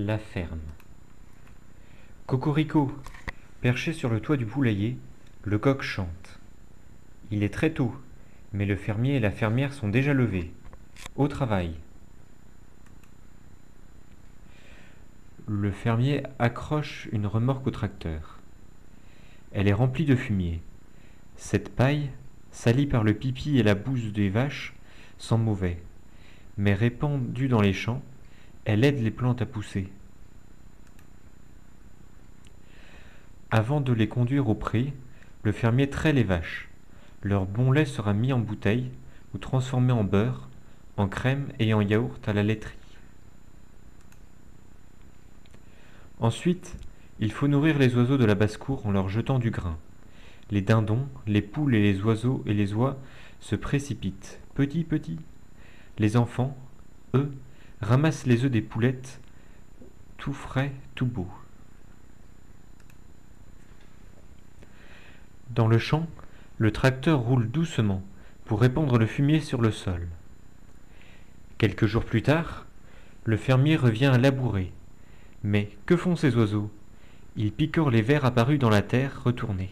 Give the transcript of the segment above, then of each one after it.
La ferme. Cocorico, perché sur le toit du poulailler, le coq chante. Il est très tôt, mais le fermier et la fermière sont déjà levés. Au travail. Le fermier accroche une remorque au tracteur. Elle est remplie de fumier. Cette paille, salie par le pipi et la bouse des vaches, sent mauvais, mais répandue dans les champs, elle aide les plantes à pousser. Avant de les conduire au pré, le fermier traite les vaches. Leur bon lait sera mis en bouteille ou transformé en beurre, en crème et en yaourt à la laiterie. Ensuite, il faut nourrir les oiseaux de la basse-cour en leur jetant du grain. Les dindons, les poules et les oiseaux et les oies se précipitent, petit. Les enfants, eux, ramassent les œufs des poulettes, tout frais, tout beaux. Dans le champ, le tracteur roule doucement pour répandre le fumier sur le sol. Quelques jours plus tard, le fermier revient à labourer. Mais que font ces oiseaux? Ils picorent les vers apparus dans la terre retournée.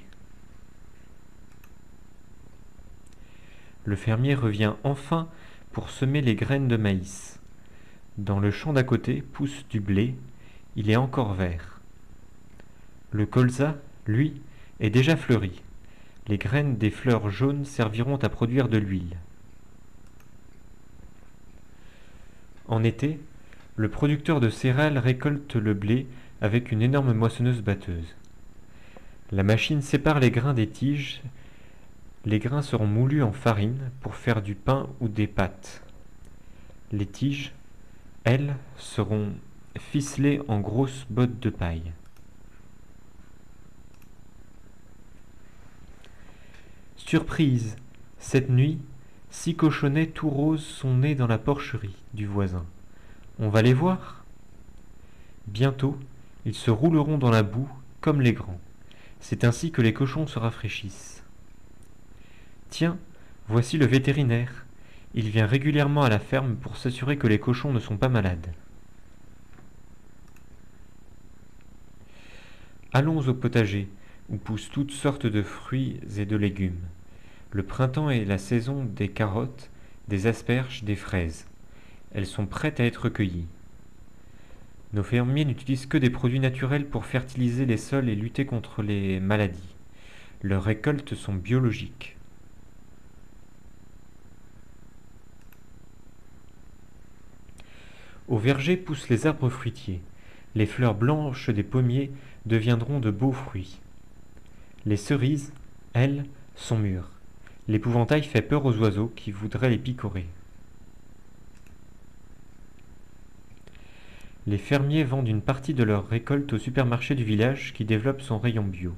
Le fermier revient enfin pour semer les graines de maïs. Dans le champ d'à côté pousse du blé, il est encore vert. Le colza, lui, est déjà fleuri. Les graines des fleurs jaunes serviront à produire de l'huile. En été, le producteur de céréales récolte le blé avec une énorme moissonneuse-batteuse. La machine sépare les grains des tiges. Les grains seront moulus en farine pour faire du pain ou des pâtes. Les tiges, elles, seront ficelées en grosses bottes de paille. Surprise! Cette nuit, 6 cochonnets tout roses sont nés dans la porcherie du voisin. On va les voir? Bientôt, ils se rouleront dans la boue comme les grands. C'est ainsi que les cochons se rafraîchissent. Tiens, voici le vétérinaire. Il vient régulièrement à la ferme pour s'assurer que les cochons ne sont pas malades. Allons au potager, où poussent toutes sortes de fruits et de légumes. Le printemps est la saison des carottes, des asperges, des fraises. Elles sont prêtes à être cueillies. Nos fermiers n'utilisent que des produits naturels pour fertiliser les sols et lutter contre les maladies. Leurs récoltes sont biologiques. Au verger poussent les arbres fruitiers. Les fleurs blanches des pommiers deviendront de beaux fruits. Les cerises, elles, sont mûres. L'épouvantail fait peur aux oiseaux qui voudraient les picorer. Les fermiers vendent une partie de leur récolte au supermarché du village qui développe son rayon bio.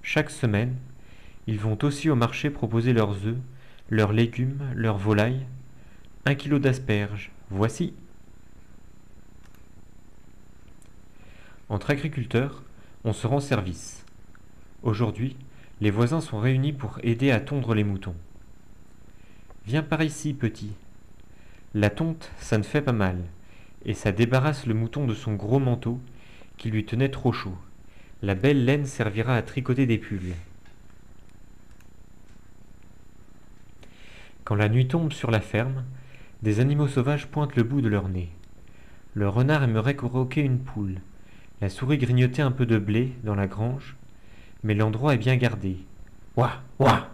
Chaque semaine, ils vont aussi au marché proposer leurs œufs, leurs légumes, leurs volailles. 1 kilo d'asperges, voici. Entre agriculteurs, on se rend service. Aujourd'hui, les voisins sont réunis pour aider à tondre les moutons. Viens par ici, petit. La tonte, ça ne fait pas mal, et ça débarrasse le mouton de son gros manteau qui lui tenait trop chaud. La belle laine servira à tricoter des pulls. Quand la nuit tombe sur la ferme, des animaux sauvages pointent le bout de leur nez. Le renard aimerait croquer une poule, la souris grignoter un peu de blé dans la grange, mais l'endroit est bien gardé. Ouah, ouah!